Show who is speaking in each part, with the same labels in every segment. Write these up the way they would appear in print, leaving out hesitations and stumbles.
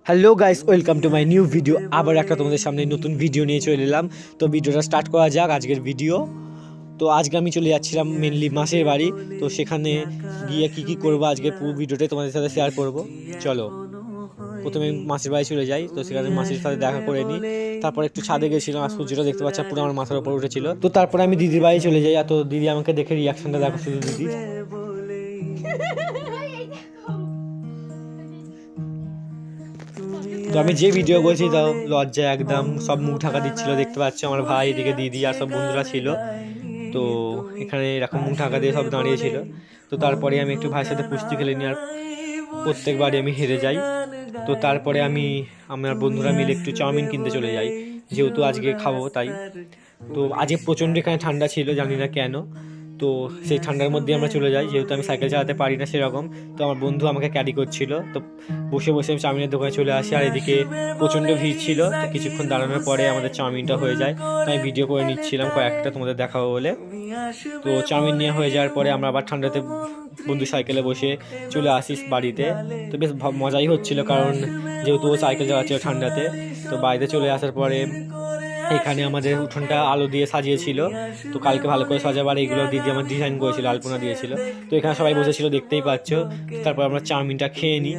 Speaker 1: Hello guys, welcome to my new video. আবার একটা তোমাদের সামনে নতুন ভিডিও নিয়ে চলে এলাম। তো ভিডিওটা স্টার্ট করা যাক আজকের ভিডিও। তো আজকে আমি চলে যাচ্ছিলাম মেনলি মাসির বাড়ি। তো সেখানে গিয়ে কি করবো আজকে পুরো ভিডিওটাই তোমাদের সাথে শেয়ার করব। চলো প্রথমে মাসির বাড়ি চলে যাই। তো সেখানে মাসির সাথে দেখা করে নিই। তারপর একটু ছাদে গেছিলাম, আর সূর্যটা দেখতে পাচ্ছি পুরো আমার মাথার উপর উঠেছিল। তো তারপরে আমি দিদির বাড়ি চলে যাই। আর তো দিদি আমাকে দেখে রিয়াকশনটা দেখো শুধু দিদির। তো আমি যে ভিডিও করেছি তাও লজ্জায় একদম সব মুখ ঢাকা দিচ্ছিল, দেখতে পাচ্ছি আমার ভাই, এদিকে দিদি আর সব বন্ধুরা ছিল। তো এখানে এরকম মুখ ঢাকা দিয়ে সব দাঁড়িয়েছিল। তো তারপরে আমি একটু ভাইয়ের সাথে কুস্তি খেলে নিই, আর প্রত্যেকবারই আমি হেরে যাই। তো তারপরে আমার বন্ধুরা মিলে একটু চাউমিন কিনতে চলে যাই, যেহেতু আজকে খাবো তাই। তো আজকে প্রচণ্ড এখানে ঠান্ডা ছিল, জানি না কেন। তো সেই ঠান্ডার মধ্যে আমরা চলে যাই, যেহেতু আমি সাইকেল চালাতে পারি না সেরকম। তো আমার বন্ধু আমাকে ক্যারি করছিল। তো বসে বসে আমি চাউমিনের দোকানে চলে আসি, আর এদিকে প্রচণ্ড ভিড় ছিল। তো কিছুক্ষণ দাঁড়ানোর পরে আমাদের চাউমিনটা হয়ে যায়। তো আমি ভিডিও করে নিচ্ছিলাম কয়েকটা তোমাদের দেখাবো বলে। তো চাউমিন নিয়ে হয়ে যাওয়ার পরে আমরা আবার ঠান্ডাতে বন্ধু সাইকেলে বসে চলে আসিস বাড়িতে। তো বেশ মজাই হচ্ছিল, কারণ যেহেতু ও সাইকেল চালাচ্ছিল ঠান্ডাতে। তো বাড়িতে চলে আসার পরে এখানে আমাদের উঠোনটা আলো দিয়ে সাজিয়েছিল। তো কালকে ভালো করে সাজাবার এইগুলো দিদি আমার ডিজাইন করেছিল, আলপনা দিয়েছিল। তো এখানে সবাই বসেছিল, দেখতেই পাচ্ছ। তারপর আমরা চাউমিনটা খেয়ে নিই।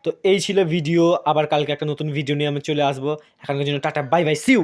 Speaker 1: তো এই ছিল ভিডিও। আবার কালকে একটা নতুন ভিডিও নিয়ে আমি চলে আসবো। এখনকার জন্য tata, bye bye, see you.